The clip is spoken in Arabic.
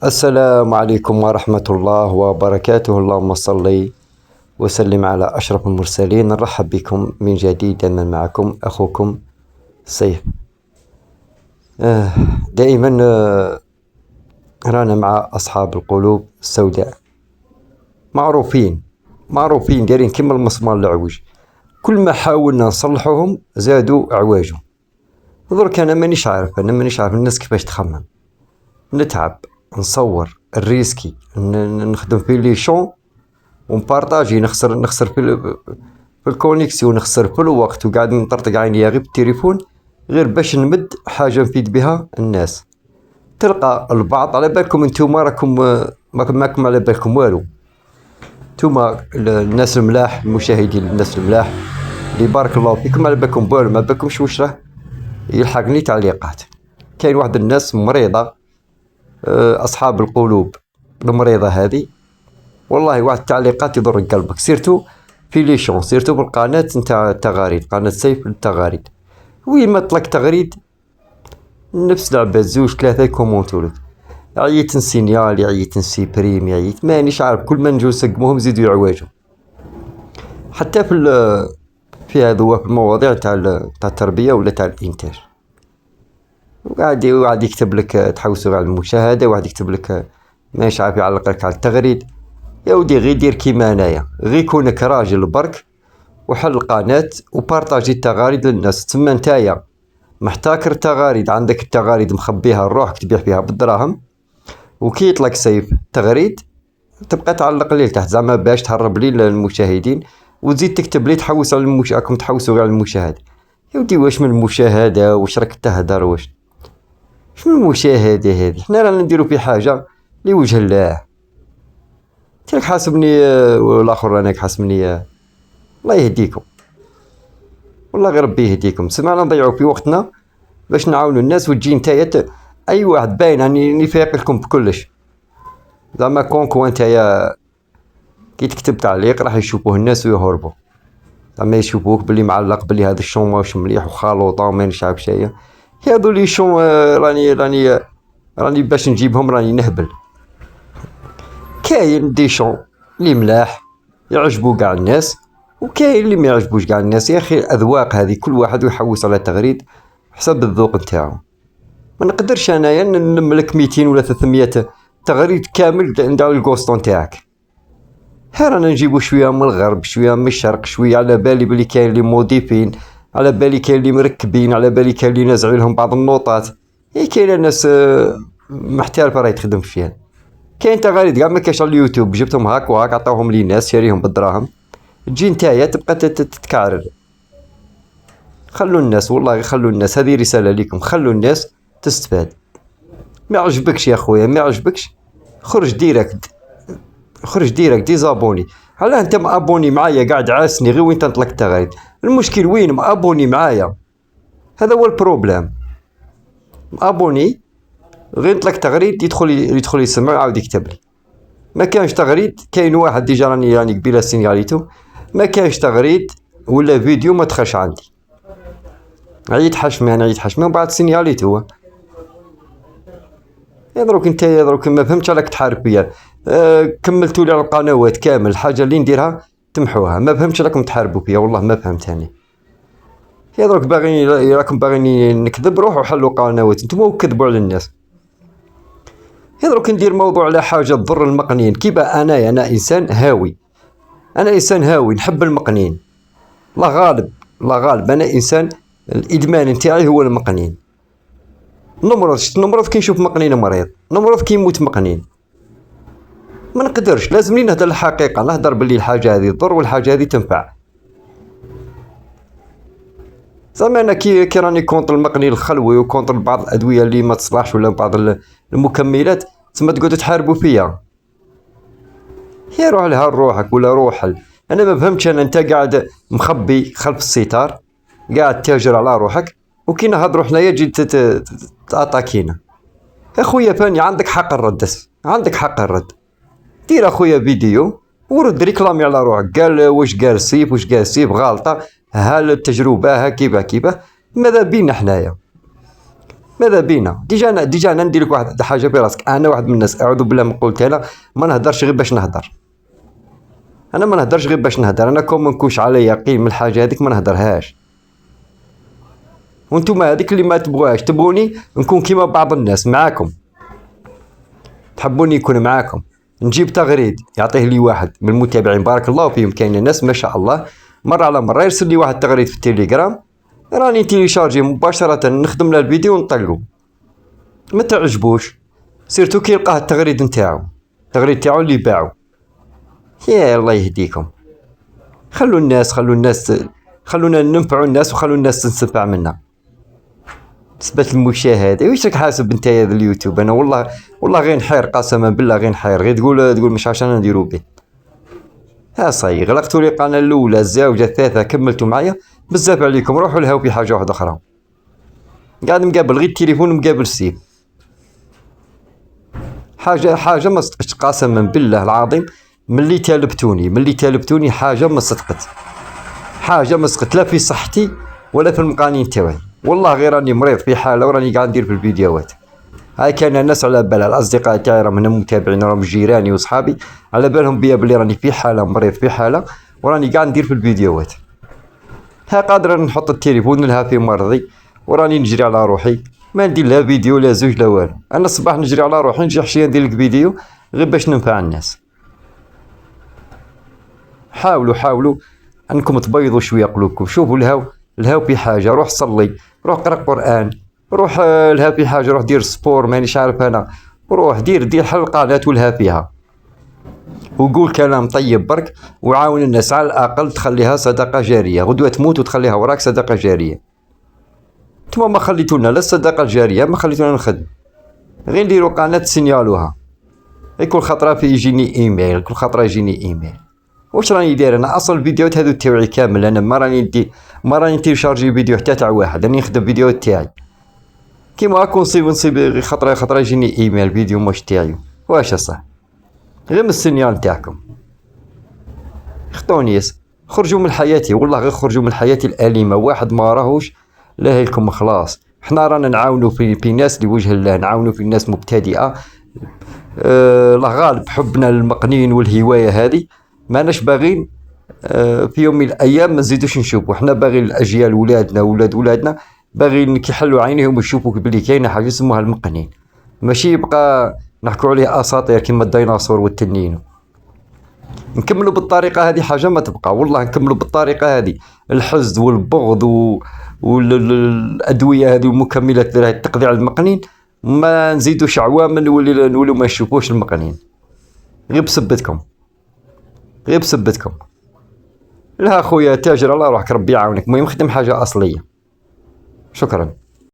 السلام عليكم ورحمة الله وبركاته. اللهم صل وسلم على أشرف المرسلين. نرحب بكم من جديد. أنا معكم أخوكم سيف. دائما رانا مع أصحاب القلوب السوداء، معروفين دايرين كما المسمار العوج. كل ما حاولنا نصلحوهم زادوا عواجهم. درك أنا مانيش عارف الناس كيفاش تخمم. نتعب، نصور، الريسكي، نخدم في لي شون ونبارطاجي، نخسر في الكونيكسيون، نخسر في الوقت، وقاعد نطرطق عينيا غير بالتليفون غير باش نمد حاجه نفيد بها الناس. تلقى البعض على بالكم انتوما راكم ماكم على بالكم والو. انتوما الناس الملاح، المشاهدين الناس الملاح اللي بارك الله فيكم، على بالكم والو، ما بالكمش واش راه يلحقني تعليقات. كاين واحد الناس مريضه، أصحاب القلوب المريضة هذه، والله واحد التعليقات يضر قلبك، سيرتو في ليشون، سيرتو بالقناة نتاع التغاريد، قناة سيف للتغاريد. وين ما طلق تغريد نفس العباد، زوج ثلاثة يكومونتولك. عييت نسينيالي، عييت نسيبريمي، عييت مانيش عارف، كل ما نجو نسقموهم يزيدوا يعواجوا. حتى في هذو المواضيع تاع التربية ولا تاع الإنتاج. واحد يكتب لك تحوسوا على المشاهدة، واحد يكتب لك ماش عارف يعلق لك على التغريد. يا ودي غير دير كيما انايا، غير كونك راجل برك وحل القناة وبارطاجي التغاريد للناس. تما نتايا محتاكر التغاريد، عندك التغاريد مخبيها لروحك تبيع فيها بالدراهم، وكي يطلق سيف تغريد تبقى تعلق لي تحت زعما باش تهرب لي المشاهدين، وتزيد تكتب لي تحوس على راكم تحوسوا على المشاهدة. يا ودي واش من المشاهدة، واش راك تهدر، واش من المشاهدة هذه؟ حنا رانا نديرو في حاجة لوجه الله. تلك حاسبني والاخر راناك حاسبني. الله يهديكم، والله غير ربي يهديكم. سمعنا نضيعوا في وقتنا باش نعاونوا الناس، وتجي نتايا اي واحد باين اني فايق لكم بكلش. زعما كونكو نتايا كي تكتب تعليق راح يشوفوه الناس ويهربوا، زعما يشوفوك بلي معلق بلي هذا الشون واش مليح وخالوطه ومانيش عارف شيء. هذو لي شون راني باش نجيبهم راني نهبل. كاين دي شون لي ملاح يعجبوا قاع الناس، وكاين اللي ما يعجبوش قاع الناس. يا اخي الاذواق هذه كل واحد يحوس على تغريد حسب الذوق نتاعو. ما نقدرش انايا نملك 200 ولا 300 تغريد كامل نداو الكوستون تاعك. رانا نجيبو شويه من الغرب، شويه من الشرق، شويه على بالي بلي كاين اللي مضيفين، على بالي كاين اللي مركبين، على بالي كاين اللي نازعوا لهم بعض النوطات. كاين ناس محترفه راهي تخدم فيها. كاين تغاريد كاع ما كاش على اليوتيوب، جبتهم هاك وهاك عطاوهم لي ناس شاريهم بالدراهم. تجي نتايا تبقى تتكعرر. خلوا الناس، والله خلوا الناس، هذه رسالة لكم، خلوا الناس تستفاد. ما عجبكش يا خويا، ما عجبكش خرج ديريكت ديزابوني. علاه انت مابوني معايا قاعد عاسني غير وين تنطلق التغاريد؟ المشكل وين مابوني معايا؟ هذا هو البروبليم. مابوني غير نطلق تغريد يدخل يسمع ويعاود يكتب لي. ما كانش تغريد، كاين واحد ديجا راني قبيله سينياليتو، ما كانش تغريد ولا فيديو ما دخلش عندي. عيد حشمي ومن بعد سينياليتو. دروك نتايا دروك ما فهمتش راك تحارب بيا. كملتوا لي على القنوات كامل، الحاجه اللي نديرها تمحوها. ما فهمتش راكم تحاربوا فيا، والله ما فهمت هاني. يا دروك راكم باغيني نكذب، روحوا حلوا قنوات نتوما وكذبوا على الناس. دروك ندير موضوع على حاجه تضر المقنين. كيبا انا انسان هاوي، نحب المقنين. لا غالب انا انسان الادمان نتاعي هو المقنين. نمرض كي نشوف مقنين مريض، نمرض كي يموت مقنين. ما نقدرش، لازمني نهدر الحقيقه، نهدر باللي الحاجه هذه تضر والحاجه هذه تنفع. زعما انا كي راني كونتر المقنين الخلوي وكونتر بعض الادويه اللي ما تصلحش ولا بعض المكملات، تسمى تقعدوا تحاربوا فيا. يا روح لها روحك ولا روح انا ما فهمتش. انت قاعد مخبي خلف الستار، قاعد تاجر على روحك، وكي نهضروا حنايا تجي تاتاكينا. اخويا فاني عندك حق الرد، دير اخويا فيديو ورد ريكلامي على روحك. قال واش قال سيف غالطه، ها التجربه، ها كيفاه ماذا بينا حنايا. ماذا بينا؟ ديجا انا ندير لك واحد حاجه براسك. انا واحد من الناس اعوذ بالله من قلت انا ما نهدرش غير باش نهدر. انا ما نهدرش غير باش نهدر. انا كون ما نكونش على يقين من الحاجه هذيك ما نهدرهاش. وانتم هذيك اللي ما تبغوهاش، تبغوني نكون كيما بعض الناس معاكم، تحبوني يكون معاكم، نجيب تغريد يعطيه لي واحد من المتابعين بارك الله فيهم، كاين ناس ما شاء الله مرة على مرة يرسل لي واحد تغريد في التليجرام، راني تيليشارجي مباشرة نخدم له الفيديو ونطلقو. ما تعجبوش سيرتو كي يلقاه التغريد نتاعو، التغريد تاعو اللي باعو. يا الله يهديكم، خلوا الناس خلونا ننفعوا الناس وخلوا الناس تنسفع منا. نسبة المشاهدة واش راك حاسب انت هذا اليوتيوب؟ انا والله غير نحير، قسما بالله غير نحير، غير تقول مش عشان نديرو به. ها صاي غلقتوا لي القناة الأولى الزاوجة الثالثة كملتوا معايا، بزاف عليكم. روحوا لها في حاجة واحدة أخرى. قاعد مقابل غير التليفون ومقابل السيف. حاجة ما صدقتش قسما بالله العظيم. ملي تالبتوني حاجة ما صدقت. لا في صحتي ولا في المقانين تاعي. والله غير راني مريض في حالة وراني قاعد ندير في الفيديوهات. هاي كان الناس على بالها، الأصدقاء تاعي راهم هنا متابعين، راهم جيراني وصحابي، على بالهم بيا بلي راني في حالة مريض في حالة وراني قاعد ندير في الفيديوهات. ها قادر نحط التليفون لها في مرضي وراني نجري على روحي، ما ندير لا فيديو لا زوج لا والو. انا الصباح نجري على روحي، نجي حشيه ندير لك فيديو غير باش ننفع الناس. حاولوا انكم تبيضوا شويه قلوبكم. شوفوا الهاو في حاجه، روح صلي، روح قرا قران، روح لها في حاجه، روح دير سبور مانيش عارف انا، روح دير حلقه لا تولها فيها، وقول كلام طيب برك، وعاون الناس على الاقل تخليها صدقه جاريه، غدوه تموت وتخليها وراك صدقه جاريه. نتوما ما خليتونا لا الصدقه الجاريه، ما خليتونا نخدم، غير نديرو قناه تسينيالوها. كل خطره يجيني ايميل، واش راني داير انا اصلا الفيديوهات هذو تاعي كامل، انا ما راني نتيشارجي فيديو حتى تاع واحد، راني نخدم فيديوهات تاعي كيما هاكا نصيب خطره يجيني ايميل فيديو مش تاعي. واش صح غير من السينيال تاعكم. خطونيس خرجوا من حياتي، والله غير خرجوا من حياتي الاليمه. واحد ما راهوش لاهي لكم خلاص. حنا رانا نعاونوا في ناس لوجه الله، نعاونوا في الناس مبتدئه. الله غالب حبنا للمقنين والهوايه هذه ماناش باغين في يوم من الايام ما نزيدوش نشوفوا. حنا باغين الاجيال ولادنا ولادنا باغين كيحلوا عينيهم ويشوفوا بلي كاينه حاجه اسمها المقنين، ماشي يبقى نحكوا عليه اساطير كيما الديناصور والتنين. نكملوا بالطريقه هذه حاجه ما تبقى، والله نكملوا بالطريقه هذه. الحزن والبغض والادويه هذه والمكملات تقضي على المقنين، ما نزيدوش عوامل نولوا ما نشوفوش المقنين غير بسبتكم. لا خويا تاجر الله روحك ربي يعاونك، المهم خدم حاجه اصليه. شكرا.